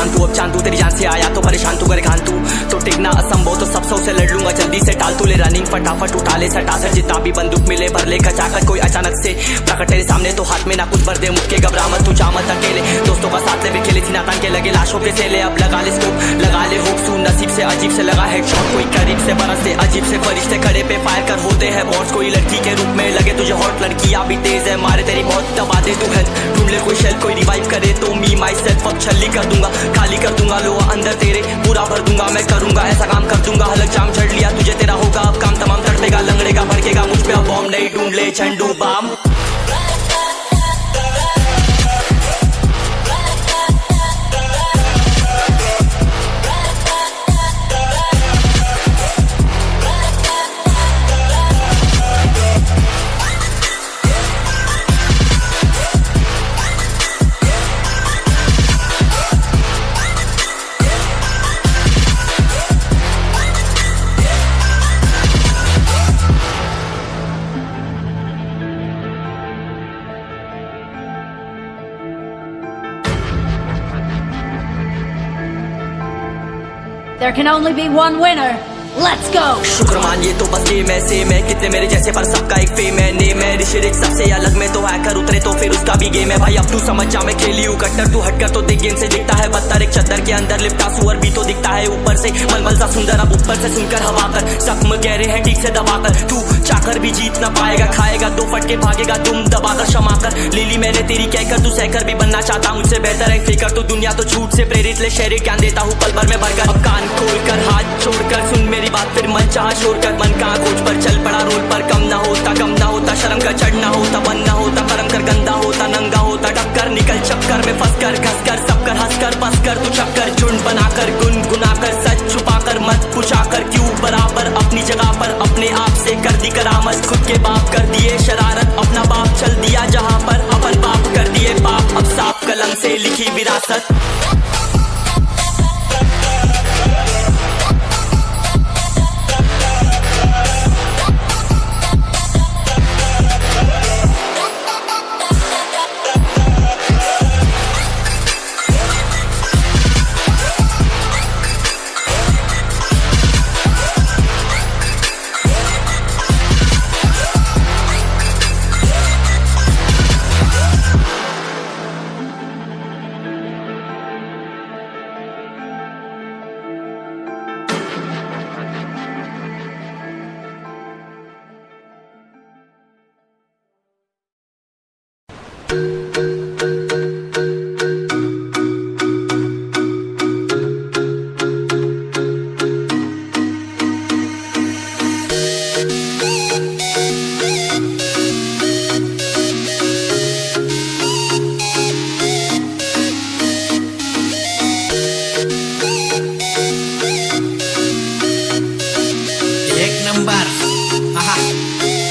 शांत तू, अब चांद तू तेरी जान से आया तो परेशान तू करे खान तू, तो टिकना असंभव तो सब से लड़ लूंगा जल्दी से टाल तू ले रनिंग फटाफट उठा ले सटासट जितना भी बंदूक मिले भर ले खचाखट कोई अचानक से प्रकट तेरे सामने तो हाथ में ना कुछ भर दे मुक्के घबरा मत तू जा मत अकेले दोस्तों का साथ ले खेले थी नातान के लगे लाशों के सेले अब लगा ले स्कोप लगा ले होप सू नसीब से अजीब से लगा हेडशॉट कोई करीब से बरसते अजीब से फरिश्ते खड़े पे फायर कर होते हैं बॉस कोई लड़की के रूप में लगे तुझे हॉट लड़कियां भी तेज है मारे तेरी बहुत दबा दे तू है ढूंढ ले कोई शेल कोई रिवाइव करे तो मी माई सेल्फ अब छल्ली कर दूंगा खाली कर दूंगा लो अंदर तेरे पूरा भर दूंगा मैं करूंगा ऐसा काम कर दूंगा हलक जाम चढ़ लिया तुझे तेरा होगा अब काम तमाम तड़पेगा लंगड़ेगा भड़केगा मुझ पे अब बॉम्ब नहीं ढूंढ ले झंडू balm. There can only be one winner. Let's go. शुक्र मानिए तो बस गेम ऐसे मैं कितने मेरे जैसे पर सबका एक फेम है नेम है ऋषि रिच सबसे अलग में तो हैकर उतरे तो फिर उसका भी गेम है भाई अब तू समझ जा मैं खेली हूँ कट्टर तू हटकर तो देख गेम से दिखता है बत्तर एक चद्दर के अंदर लिपटा सुअर भी तो दिखता है ऊपर से मलमल सा सुंदर अब ऊपर से सुनकर हवा कर जख्म गहरे हैं ठीक से दबाकर तू चाकर भी जीत ना पाएगा खाएगा दो फटके भागेगा तुम दबाकर क्षमा कर ले ली मैंने तेरी कहकर तू सहकर भी बनना चाहता मुझसे बेहतर है फिकर तो दुनिया तो झूठ से प्रेरित ले शहरी ज्ञान देता हूँ पल भर में भरकर अब कान खोलकर हाथ छोड़कर सुन मेरी बात फिर मन चाह शोर कर मन कहाँ खोज पर चल पड़ा रोड पर कम ना होता शर्म का चढ़ना होता बनना होता कर्म कर गंदा होता नंगा होता टक्कर निकल चक्कर में फंस कर घस कर सब कर हंस कर बस कर तू चक्कर झुंड बनाकर गुनगुनाकर सच छुपाकर मत पूछाकर क्यों बराबर अपनी जगह पर अपने आप से कर दी करामत खुद के बाप कर दिए शरारत अपना बाप चल दिया जहाँ पर अपन बाप कर दिए बाप अब साफ कलम से लिखी विरासत।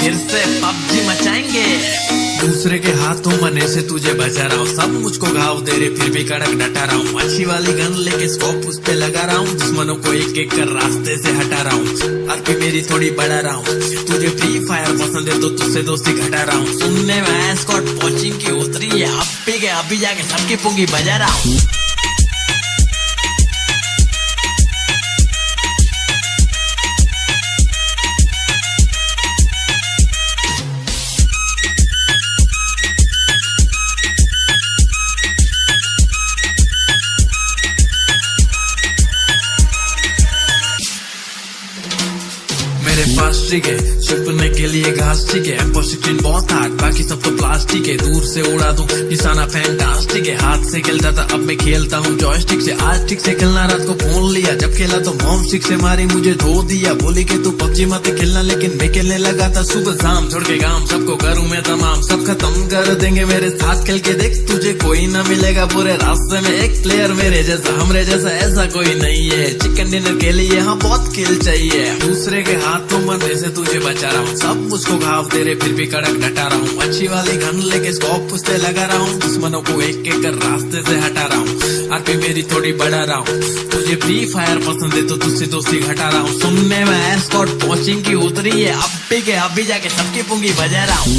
फिर से पबजी मचाएंगे दूसरे के हाथों मने से तुझे बचा रहा हूँ सब मुझको घाव दे रहे फिर भी कड़क डटा रहा हूँ अच्छी वाली गन लेके स्कोप उस पे लगा रहा हूँ दुश्मनों को एक एक कर रास्ते से हटा रहा हूँ और भी मेरी थोड़ी बढ़ा रहा हूँ तुझे फ्री फायर पसंद है तो तुझसे दोस्ती घटा रहा हूँ सुनने में स्कॉट कोचिंग की उतरी है अभी जाके सबकी पुंगी बजा रहा हूँ। प्लास्टिक है छुपने के लिए घास ठीक है M16 बहुत हार्ड बाकी सब तो प्लास्टिक है दूर से उड़ा दूं निशाना फैंटास्टिक है हाथ से खेलता था अब मैं खेलता हूँ जॉयस्टिक से आज ठीक से खेलना रात को फोन लिया जब खेला तो मॉम स्टिक से मारी मुझे धो दिया बोली के तू पबजी मत खेलना लेकिन मैं खेलने लगा था सुबह शाम छोड़ के गांव सबको करूँ मैं तमाम सब खत्म कर देंगे मेरे साथ खेल के देख तुझे कोई ना मिलेगा पूरे रास्ते में एक प्लेयर मेरे जैसा हमरे जैसा ऐसा कोई नहीं है चिकन डिनर के लिए हाँ बहुत खेल चाहिए दूसरे के हाथों मरने से तुझे बचा रहा हूँ सब मुझको घाव दे रहे फिर भी कड़क डटा रहा हूँ अच्छी वाली गन लेके स्कोप उस पे लगा रहा हूँ दुश्मनों को एक एक कर रास्ते से हटा रहा हूँ आरपी मेरी थोड़ी बढ़ा रहा हूँ तुझे फ्री फायर पसंद है तो तुझसे दोस्ती घटा रहा हूँ सुनने में स्कॉट कोचिंग की उतरी है अभी जाके सबकी पुंगी बजा रहा हूँ।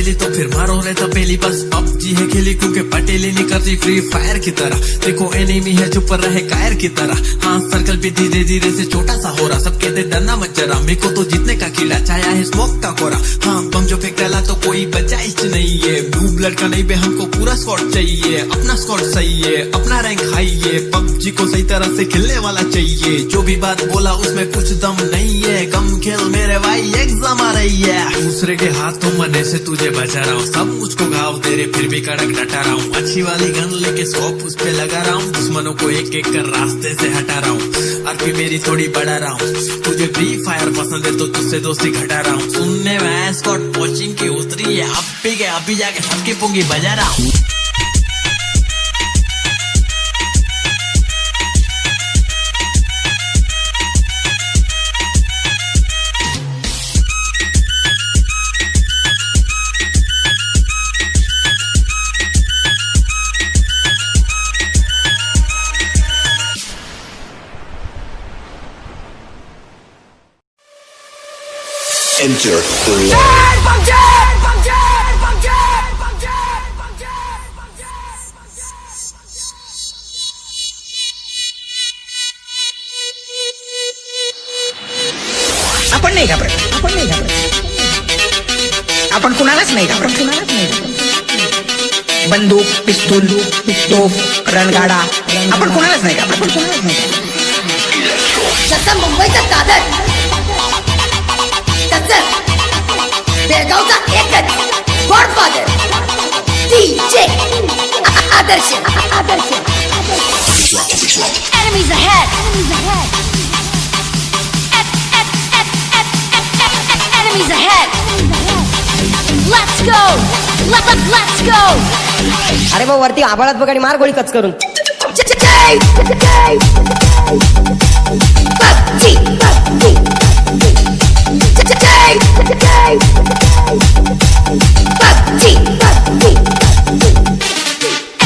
पटेली तो फिर मारो रे तपेली, बस पबजी है खेली क्योंकि पटेली नहीं करती फ्री फायर की तरह। देखो एनिमी है चुप रहे कायर की तरह, हाँ सर्कल भी धीरे धीरे से छोटा सा हो रहा। सब कहते डरना मत जरा, मेरे को तो जीतने का कीड़ा छाया है स्मोक का कोरा। हाँ बम जो फेंक डाला तो कोई बचा इच नहीं है, ब्लू ब्लड का नहीं बे हमको पूरा स्क्वाड चाहिए। अपना स्क्वाड सही है, अपना रैंक हाई है, पबजी को सही तरह से खेलने वाला चाहिए। जो भी बात बोला उसमें कुछ दम नहीं है, कम खेल मेरे भाई एग्जाम आ रही है। दूसरे के हाथों मरने से तुझे बचा रहा हूँ, सब मुझको घाव दे रहे फिर भी कड़क डटा रहा हूँ। अच्छी वाली गन लेके स्कोप उस पे लगा रहा हूँ, दुश्मनों को एक एक कर रास्ते से हटा रहा हूँ। आरपी मेरी थोड़ी बढ़ा रहा हूँ, तुझे फ्री फायर पसंद है तो तुझसे दोस्ती घटा रहा हूँ। सुनने में स्कॉट कोचिंग की उतरी है, अभी जाके सबकी पुंगी बजा रहा हूँ। Enter the ring. आपण नाही घाबरत, आपण कुणालाच नाही घाबरत. बंदूक, पिस्तूल, तोफ, रणगाडा, आपण कुणालाच नाही घाबरत. जसं मुंबईचा दादर तसं बेळगावचा एकच godfather DJ Adarsh. Enemies ahead. Enemies ahead. Let's go. Let's go. अरे भाऊ वरती आभाळात बघ आणि मार गोळी कच करून.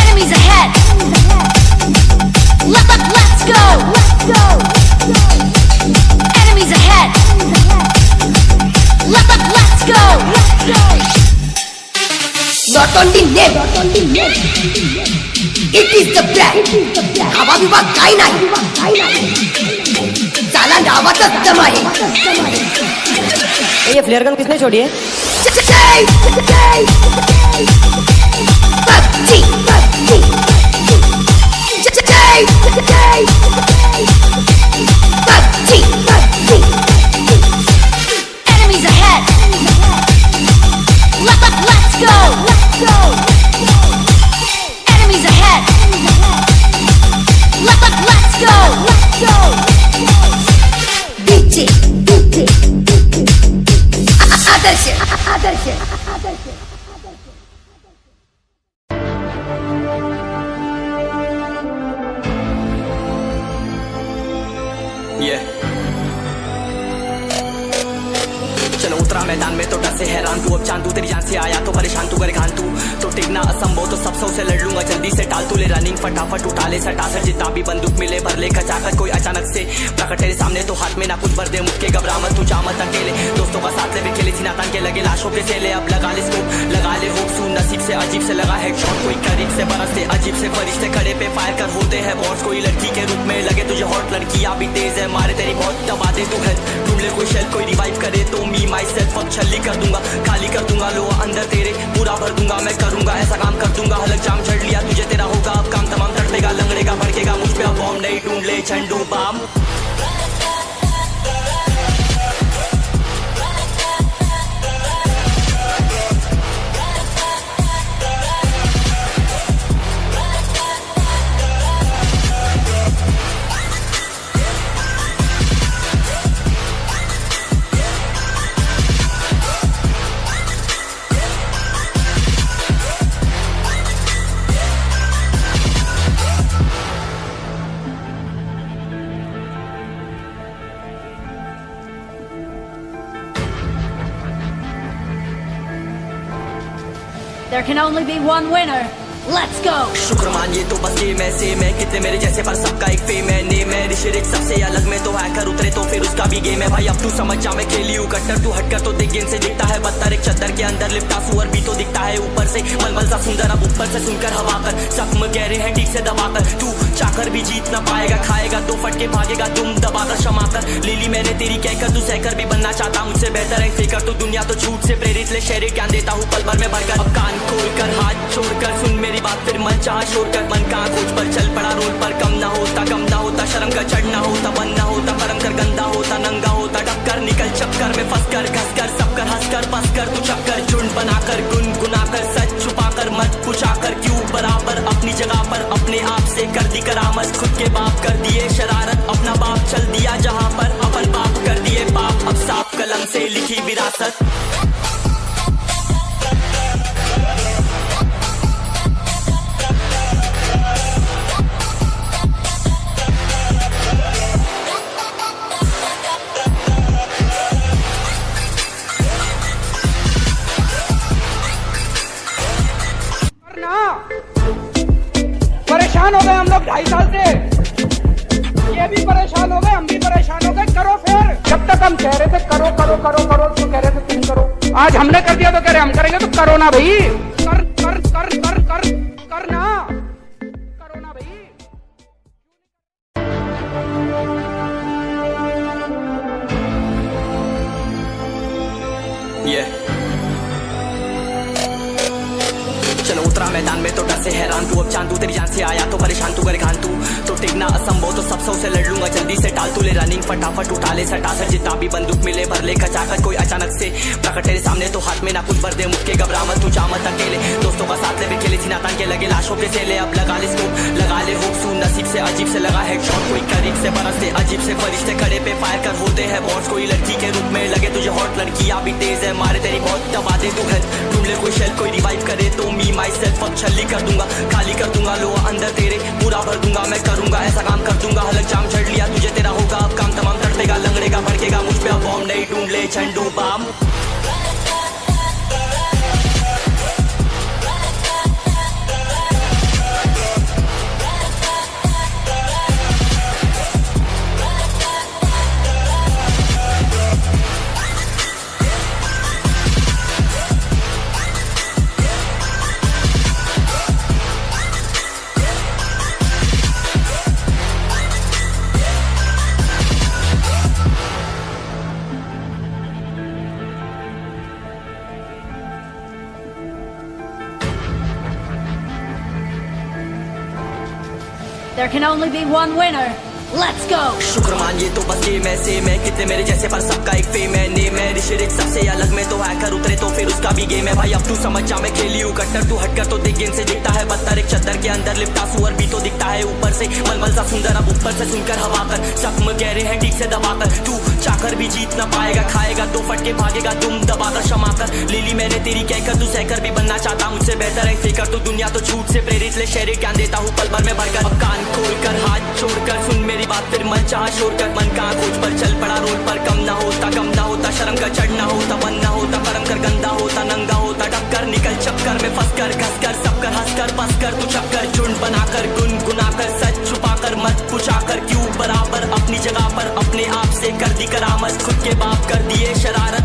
Enemies ahead. Let's go. Enemies ahead. Let's go. Not only name, it is the brand. हवा विभाग काही नाही, त्याला नावाचाच दम आहे. ये फ्लेयर गन किसने छोड़ी है? Enemies ahead. Let's go. Enemies ahead. Let's go. DJ Adarsh. Yeah. चलो उतरा मैदान में तो डर से हैरान तू, अब चांद तू तेरी जान से आया तो परेशान तू, गरेगान तू तो टिकना असंभव तो सब से लड़ लूंगा जल्दी से टाल तू ले रनिंग फटाफट उठा ले सटासट जितना भी बंदूक मिले भर ले खचाखच कोई अचानक से प्रकट तेरे सामने तो हाथ में ना कुछ भर दे मुझके घबरा मत तू जा मत अकेले दोस्तों का साथ ले भी खेले सीना तान के लगे लाशों के सेले अब लगा ले स्कोप लगा ले होप सू नसीब से अजीब से लगा हेडशॉट कोई करीब से बरसते अजीब से फरिश्ते खड़े पे फायर कर होते हैं बॉस कोई लड़की के रूप में लगे तुझे हॉट लड़कियां भी तेज है मारे तेरी बहुत दबा दे तू हेल्थ ढूंढ ले कोई शेल्फ कोई रिवाइव करे तो मी माई सेल्फ अब छल्ली कर दूंगा खाली कर दूंगा लो अंदर तेरे पूरा भर दूंगा मैं करूंगा ऐसा काम कर दूंगा हलक जाम चढ़ लिया तुझे तेरा होगा अब काम तमाम तड़पेगा लंगड़ेगा भड़केगा मुझ पे अब बॉम्ब नहीं ढूंढ ले झंडू balm There can only be one winner. Let's go. शुक्र मानिए तो बस ये मैं सेम है, कितने मेरे जैसे पर सबका एक फेम है। नेम है ऋषिरिक सबसे अलग में तो हैकर उतरे तो फिर उसका भी गेम है। भाई अब तू समझ जा मैं खेली हूँ कट्टर, तू हटकर तो देख गेम से दिखता है बदतर। एक चद्दर के अंदर लिपटा सुअर भी तो दिखता है ऊपर से मलमल सा सुंदर। अब ऊपर से सुनकर हवा कर जख्म गहरे हैं ठीक से दबाकर, तू चाकर भी जीत ना पाएगा, खाएगा दो फटके भागेगा तुम दबाकर क्षमाकर। लीली मैंने तेरी कहकर तू सहकर भी बनना चाहता मुझसे बेहतर है फेकर, तो दुनिया तो झूठ से प्रेरित ले शहरी ज्ञान देता हूँ पल भर में भरकर। अब कान खोलकर हाथ छोड़कर सुन मेरी बात फिर मन चाह शोर कर, मन कहाँ खोज पर चल पड़ा रोल पर। कम ना होता शर्म का चढ़ना होता, बन ना होता परम कर गंदा होता नंगा होता टक्कर। निकल चक्कर में फंस कर घस कर सब कर हंस कर बस कर तू चक्कर। झुंड बनाकर गुनगुनाकर सच छुपाकर मत पूछाकर क्यों बराबर अपनी जगह पर अपने आप से कर दी करामत। खुद के बाप कर दिए शरारत, अपना बाप चल दिया जहाँ पर अपन बाप कर दिए पाप। अब साफ कलम से लिखी विरासत। परेशान हो गए हम लोग 2.5 साल से, ये भी परेशान हो गए हम भी परेशान हो गए। करो फिर, जब तक हम कह रहे थे करो करो करो करो तो कह रहे थे तुम करो, आज हमने कर दिया तो कह रहे हम करेंगे, तो करो ना भाई, कर कर कर कर कर करना, करो ना भाई। चलो उतरा मैदान में तो डर से हैरान तू, अब चांद तू तेरी जान से आया तो परेशान तू करे खान तू, तो टिकना असंभव तो सब से लड़ लूंगा जल्दी से टाल तू ले रनिंग फटाफट उठा ले सटा सर जितना भी बंदूक मिले भर ले खचाकर। कोई अचानक से प्रकट तेरे सामने तो हाथ में ना कुछ भर दे मुक्के घबरा मत तू जा मत अकेले, दोस्तों का साथ ले भी खेले थी नातान के लगे लाशों के सेले। अब लगा ले स्कोप लगा ले होप सू नसीब से अजीब से लगा हेडशॉट, कोई करीब से बरसते अजीब से फरिश्ते खड़े पे फायर कर होते हैं बॉस। कोई लड़की के रूप में लगे तुझे हॉट, लड़कियां भी तेज है मारे तेरी बहुत दबा दे तू हेल्थ ढूंढ ले कोई शेल कोई रिवाइव करे तो मी माई सेल्फ अब छल्ली कर दूंगा खाली कर दूंगा लो अंदर तेरे पूरा भर दूंगा मैं करूंगा ऐसा काम कर दूंगा। हलक जाम चढ़ लिया तुझे तेरा होगा अब काम तमाम तड़पेगा लंगड़ेगा भड़केगा मुझ पे अब बॉम्ब नहीं ढूंढ ले झंडू balm. There can only be one winner. Let's go. शुक्र मानिए तो बस ये मैं सेम है, कितने मेरे जैसे पर सबका एक फेम है। नेम है ऋषिरिक सबसे अलग में तो हैकर उतरे तो फिर उसका भी गेम है। भाई अब तू समझ जा मैं खेली हूँ कट्टर, तू हटकर तो देख गेम से दिखता है बदतर। एक चद्दर के अंदर लिपटा सुअर भी तो दिखता है ऊपर से मलमल सा सुंदर। अब ऊपर से सुनकर हवा कर जख्म गहरे हैं ठीक से दबाकर, तू चाकर भी जीत ना पाएगा, खाएगा दो फटके भागेगा तुम दबाकर क्षमाकर। लीली मैंने तेरी कहकर तू सहकर भी बनना चाहता मुझसे बेहतर है फेकर, तो दुनिया तो झूठ से प्रेरित ले शहरी ज्ञान देता हूँ पल भर में भरकर। अब कान खोलकर हाथ छोड़कर सुन मेरी बात फिर मन चाह शोर कर, मन कहाँ खोज पर चल पड़ा रोल पर। कम ना होता शर्म का चढ़ना होता, बन ना होता परम कर गंदा होता नंगा होता टक्कर। निकल चक्कर में फंस कर घस कर सब कर हंस कर बस कर तू चक्कर। झुंड बनाकर गुनगुनाकर सच छुपाकर मत पूछाकर क्यों बराबर अपनी जगह पर अपने आप से कर दी करामत। खुद के बाप कर दिए शरारत,